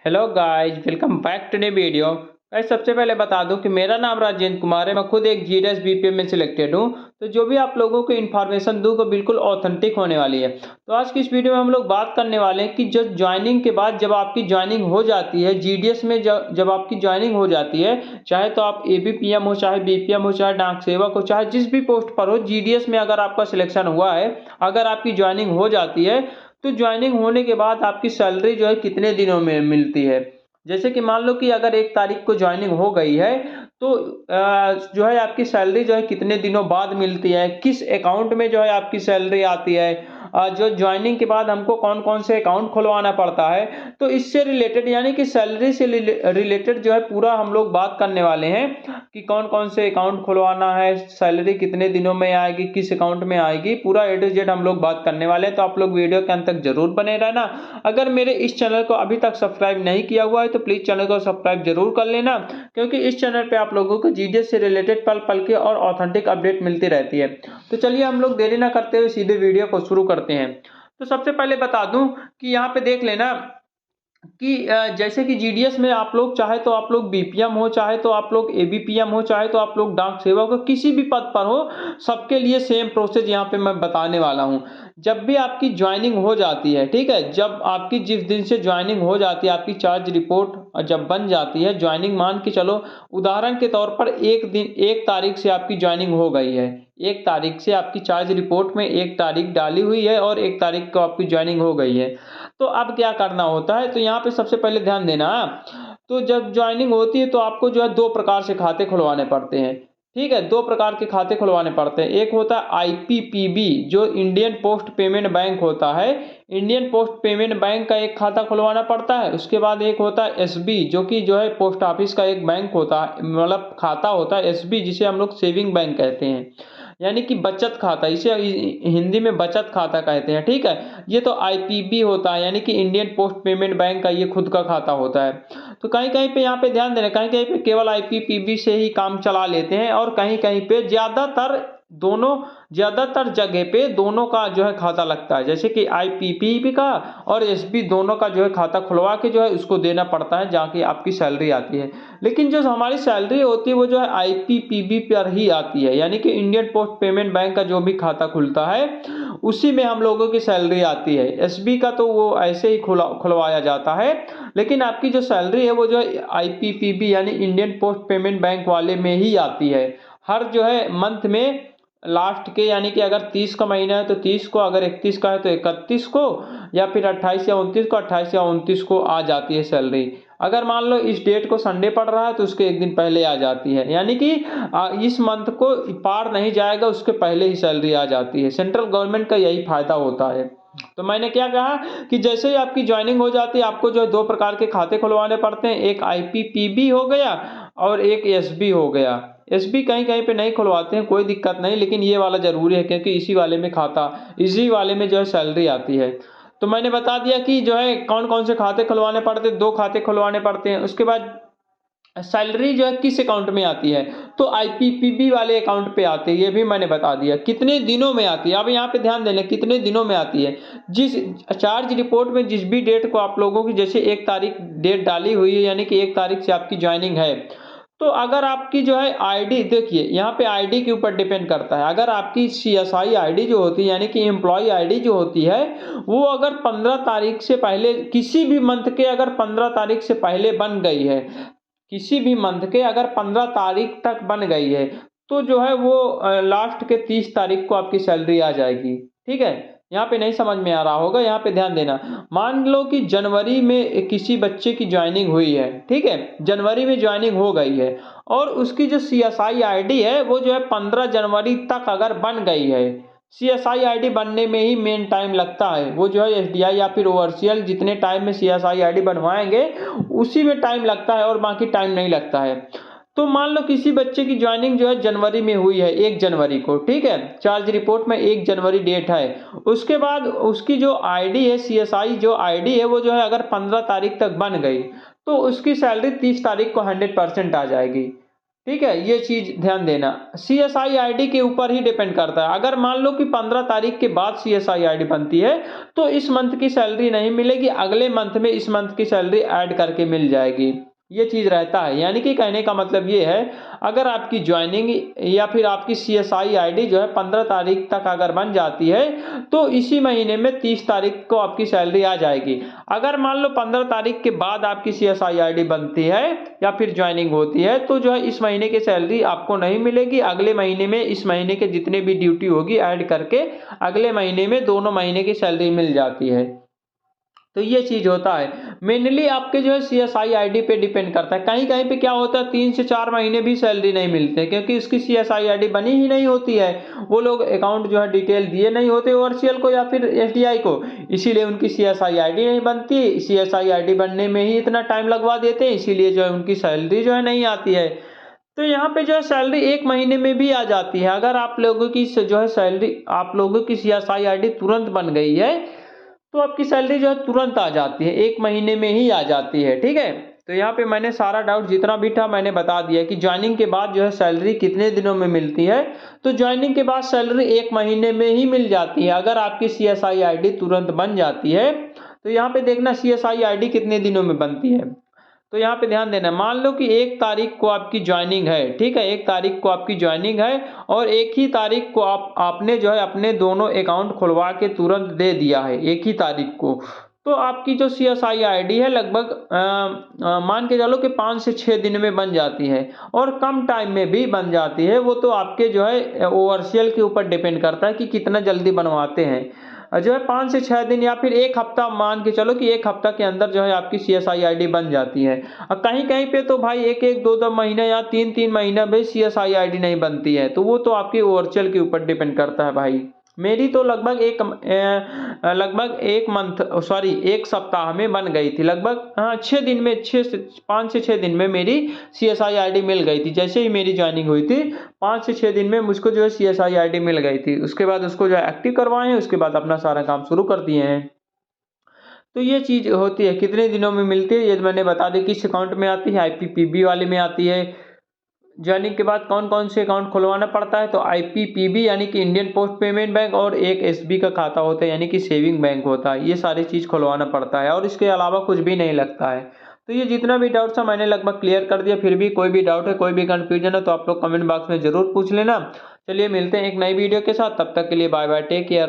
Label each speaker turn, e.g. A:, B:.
A: Hello guys, welcome back to new video. Guys, सबसे पहले बता दूं कि मेरा नाम राजेंद्र कुमार है। मैं खुद एक जीडीएस बीपीएम में सिलेक्टेड हूं। तो जो भी आप लोगों को इन्फॉर्मेशन दूं वो बिल्कुल ऑथेंटिक होने वाली है। तो आज की इस वीडियो में हम लोग बात करने वाले हैं कि जो ज्वाइनिंग के बाद जब आपकी ज्वाइनिंग हो जाती है जीडीएस में, जब आपकी ज्वाइनिंग हो जाती है, चाहे तो आप एबीपीएम हो, चाहे बीपीएम हो, चाहे डाक सेवक हो, चाहे जिस भी पोस्ट पर हो, जीडीएस में अगर आपका सिलेक्शन हुआ है, अगर आपकी ज्वाइनिंग हो जाती है, तो ज्वाइनिंग होने के बाद आपकी सैलरी जो है कितने दिनों में मिलती है। जैसे कि मान लो कि अगर 1 तारीख को ज्वाइनिंग हो गई है, तो जो है आपकी सैलरी जो है कितने दिनों बाद मिलती है, किस अकाउंट में जो है आपकी सैलरी आती है, जो ज्वाइनिंग के बाद हमको कौन कौन से अकाउंट खुलवाना पड़ता है। तो इससे रिलेटेड यानी कि सैलरी से रिलेटेड जो है पूरा हम लोग बात करने वाले हैं कि कौन कौन से अकाउंट खुलवाना है, सैलरी कितने दिनों में आएगी, किस अकाउंट में आएगी, पूरा ए टू जेड हम लोग बात करने वाले हैं। तो आप लोग वीडियो के अंत तक जरूर बने रहना। अगर मेरे इस चैनल को अभी तक सब्सक्राइब नहीं किया हुआ है तो प्लीज चैनल को सब्सक्राइब जरूर कर लेना, क्योंकि इस चैनल पे आप लोगों को जीडीएस से रिलेटेड पल पल के और ऑथेंटिक अपडेट मिलती रहती है। तो चलिए हम लोग देरी ना करते हुए सीधे वीडियो को शुरू करते हैं। तो सबसे पहले बता दूं कि यहाँ पे देख लेना कि जैसे कि जीडीएस में आप लोग चाहे तो आप लोग बीपीएम हो, चाहे तो आप लोग एबीपीएम हो, चाहे तो आप लोग डाक सेवक हो, किसी भी पद पर हो, सबके लिए सेम प्रोसेस यहाँ पे मैं बताने वाला हूँ। जब भी आपकी ज्वाइनिंग हो जाती है, ठीक है, जब आपकी जिस दिन से ज्वाइनिंग हो जाती है, आपकी चार्ज रिपोर्ट जब बन जाती है, ज्वाइनिंग मान के चलो, उदाहरण के तौर पर 1 तारीख से आपकी ज्वाइनिंग हो गई है, 1 तारीख से आपकी चार्ज रिपोर्ट में 1 तारीख डाली हुई है और 1 तारीख को आपकी ज्वाइनिंग हो गई है। तो अब क्या करना होता है, तो यहाँ पे सबसे पहले ध्यान देना। तो जब ज्वाइनिंग होती है तो आपको जो है 2 प्रकार से खाते खुलवाने पड़ते हैं। ठीक है, 2 प्रकार के खाते खुलवाने पड़ते हैं। एक होता है आईपीपीबी, जो इंडियन पोस्ट पेमेंट बैंक होता है। इंडियन पोस्ट पेमेंट बैंक का एक खाता खुलवाना पड़ता है। उसके बाद एक होता है एसबी, जो कि जो है पोस्ट ऑफिस का एक बैंक होता है, मतलब खाता होता है एसबी, जिसे हम लोग सेविंग बैंक कहते हैं, यानी कि बचत खाता, इसे हिंदी में बचत खाता कहते हैं। ठीक है, ये तो आईपीबी होता है, यानी कि इंडियन पोस्ट पेमेंट बैंक का ये खुद का खाता होता है। तो कहीं कहीं पे यहाँ पे ध्यान देना, कहीं कहीं पे केवल आईपीपीबी से ही काम चला लेते हैं, और कहीं कहीं पे ज्यादातर जगह पे दोनों का जो है खाता लगता है। जैसे कि आईपीपीबी का और एसबी दोनों का जो है खाता खुलवा के जो है उसको देना पड़ता है, जहाँ की आपकी सैलरी आती है। लेकिन जो हमारी सैलरी होती है वो जो है आईपीपीबी पर ही आती है, यानी कि इंडियन पोस्ट पेमेंट बैंक का जो भी खाता खुलता है उसी में हम लोगों की सैलरी आती है। एसबी का तो वो ऐसे ही खुलवाया जाता है, लेकिन आपकी जो सैलरी है वो जो है आईपीपीबी यानी इंडियन पोस्ट पेमेंट बैंक वाले में ही आती है। हर जो है मंथ में लास्ट के, यानी कि अगर 30 का महीना है तो 30 को, अगर 31 का है तो 31 को, या फिर 28 या 29 को, 28 या 29 को आ जाती है सैलरी। अगर मान लो इस डेट को संडे पड़ रहा है तो उसके एक दिन पहले आ जाती है, यानी कि इस मंथ को पार नहीं जाएगा उसके पहले ही सैलरी आ जाती है। सेंट्रल गवर्नमेंट का यही फायदा होता है। तो मैंने क्या कहा कि जैसे ही आपकी ज्वाइनिंग हो जाती है आपको जो है 2 प्रकार के खाते खुलवाने पड़ते हैं, एक आईपीपीबी हो गया और एक एसबी हो गया। एसबी कहीं कहीं पे नहीं खुलवाते हैं, कोई दिक्कत नहीं, लेकिन ये वाला जरूरी है क्योंकि इसी वाले में जो है सैलरी आती है। तो मैंने बता दिया कि जो है कौन कौन से खाते खुलवाने पड़ते हैं, 2 खाते खुलवाने पड़ते हैं। उसके बाद सैलरी जो है किस अकाउंट में आती है, तो आईपीपीबी वाले अकाउंट पे आती है, ये भी मैंने बता दिया। कितने दिनों में आती है, अब यहाँ पे ध्यान देना कितने दिनों में आती है। जिस चार्ज रिपोर्ट में जिस भी डेट को आप लोगों की, जैसे 1 तारीख डेट डाली हुई है, यानी कि 1 तारीख से आपकी ज्वाइनिंग है, तो अगर आपकी जो है आईडी, देखिए यहाँ पे आईडी के ऊपर डिपेंड करता है। अगर आपकी सीएसआई आईडी जो होती है, यानी कि एम्प्लॉय आईडी जो होती है, वो अगर 15 तारीख से पहले, किसी भी मंथ के अगर 15 तारीख से पहले बन गई है, किसी भी मंथ के अगर 15 तारीख तक बन गई है, तो जो है वो लास्ट के 30 तारीख को आपकी सैलरी आ जाएगी। ठीक है, यहाँ पे नहीं समझ में आ रहा होगा, यहाँ पे ध्यान देना। मान लो कि जनवरी में किसी बच्चे की ज्वाइनिंग हुई है, ठीक है, जनवरी में ज्वाइनिंग हो गई है, और उसकी जो सीएसआई आईडी है वो जो है 15 जनवरी तक अगर बन गई है। सीएसआई आईडी बनने में ही मेन टाइम लगता है, वो जो है एसडीआई या फिर ओवरसीएल जितने टाइम में सीएसआई आईडी बनवाएंगे उसी में टाइम लगता है, और बाकी टाइम नहीं लगता है। तो मान लो किसी बच्चे की ज्वाइनिंग जो है जनवरी में हुई है, 1 जनवरी को, ठीक है, चार्ज रिपोर्ट में 1 जनवरी डेट है। उसके बाद उसकी जो आईडी है, सीएसआई जो आईडी है वो जो है अगर 15 तारीख तक बन गई, तो उसकी सैलरी 30 तारीख को 100% आ जाएगी। ठीक है, ये चीज़ ध्यान देना। सीएसआई आईडी के ऊपर ही डिपेंड करता है। अगर मान लो कि 15 तारीख के बाद सीएसआई आईडी बनती है, तो इस मंथ की सैलरी नहीं मिलेगी, अगले मंथ में इस मंथ की सैलरी ऐड करके मिल जाएगी। ये चीज़ रहता है। यानी कि कहने का मतलब ये है, अगर आपकी जॉइनिंग या फिर आपकी सीएसआई आईडी जो है 15 तारीख तक अगर बन जाती है, तो इसी महीने में 30 तारीख को आपकी सैलरी आ जाएगी। अगर मान लो 15 तारीख के बाद आपकी सीएसआई आईडी बनती है या फिर ज्वाइनिंग होती है, तो जो है इस महीने की सैलरी आपको नहीं मिलेगी। अगले महीने में इस महीने के जितने भी ड्यूटी होगी ऐड करके अगले महीने में दोनों महीने की सैलरी मिल जाती है। तो ये चीज़ होता है। मेनली आपके जो है सीएसआई आईडी पे डिपेंड करता है। कहीं-कहीं पे क्या होता है, 3 से 4 महीने भी सैलरी नहीं मिलते हैं, क्योंकि उसकी सीएसआई आईडी बनी ही नहीं होती है। वो लोग अकाउंट जो है डिटेल दिए नहीं होते ओवरसीएल को या फिर एसडीआई को, इसीलिए उनकी सीएसआई आईडी नहीं बनती। सीएसआई आईडी बनने में ही इतना टाइम लगवा देते हैं, इसीलिए जो है उनकी सैलरी जो है नहीं आती है। तो यहाँ पे जो है सैलरी 1 महीने में भी आ जाती है। अगर आप लोगों की जो है सैलरी, आप लोगों की सीएसआई आईडी तुरंत बन गई है, तो आपकी सैलरी जो है तुरंत आ जाती है, 1 महीने में ही आ जाती है। ठीक है, तो यहाँ पे मैंने सारा डाउट जितना भी था मैंने बता दिया कि ज्वाइनिंग के बाद जो है सैलरी कितने दिनों में मिलती है। तो ज्वाइनिंग के बाद सैलरी 1 महीने में ही मिल जाती है, अगर आपकी सीएसआई आईडी तुरंत बन जाती है। तो यहाँ पे देखना सीएसआई आईडी कितने दिनों में बनती है। तो यहाँ पे ध्यान देना, मान लो कि 1 तारीख को आपकी ज्वाइनिंग है, ठीक है, 1 तारीख को आपकी ज्वाइनिंग है और 1 ही तारीख को आपने जो है अपने दोनों अकाउंट खुलवा के तुरंत दे दिया है 1 ही तारीख को, तो आपकी जो सीएसआई आईडी है लगभग मान के चलो कि 5 से 6 दिन में बन जाती है, और कम टाइम में भी बन जाती है। वो तो आपके जो है ओवरसीएल के ऊपर डिपेंड करता है कि कितना जल्दी बनवाते हैं। जो है 5 से 6 दिन या फिर 1 हफ्ता, मान के चलो कि 1 हफ्ता के अंदर जो है आपकी सीएसआई आईडी बन जाती है। और कहीं-कहीं पे तो भाई 1-1, 2-2 महीने या 3-3 महीना भी सीएसआई आईडी नहीं बनती है, तो वो तो आपके ओवरसीएल के ऊपर डिपेंड करता है भाई। मेरी तो लगभग लगभग 1 मंथ, सॉरी 1 सप्ताह में बन गई थी, लगभग 6 दिन में, 5 से 6 दिन में मेरी सीएसआई आईडी मिल गई थी। जैसे ही मेरी ज्वाइनिंग हुई थी 5 से 6 दिन में मुझको जो है सीएसआई आईडी मिल गई थी। उसके बाद उसको जो है एक्टिव करवाए हैं, उसके बाद अपना सारा काम शुरू कर दिए हैं। तो ये चीज़ होती है, कितने दिनों में मिलती है ये मैंने बता दी। किस अकाउंट में आती है, आईपीपीबी वाले में आती है। ज्वाइनिंग के बाद कौन कौन से अकाउंट खुलवाना पड़ता है, तो आईपीपीबी यानी कि इंडियन पोस्ट पेमेंट बैंक, और एक एसबी का खाता होता है यानी कि सेविंग बैंक होता है। ये सारी चीज़ खुलवाना पड़ता है और इसके अलावा कुछ भी नहीं लगता है। तो ये जितना भी डाउट था मैंने लगभग क्लियर कर दिया। फिर भी कोई भी डाउट है, कोई भी कंफ्यूजन है, तो आप लोग कमेंट बॉक्स में ज़रूर पूछ लेना। चलिए मिलते हैं एक नई वीडियो के साथ, तब तक के लिए बाय बाय, टेक केयर।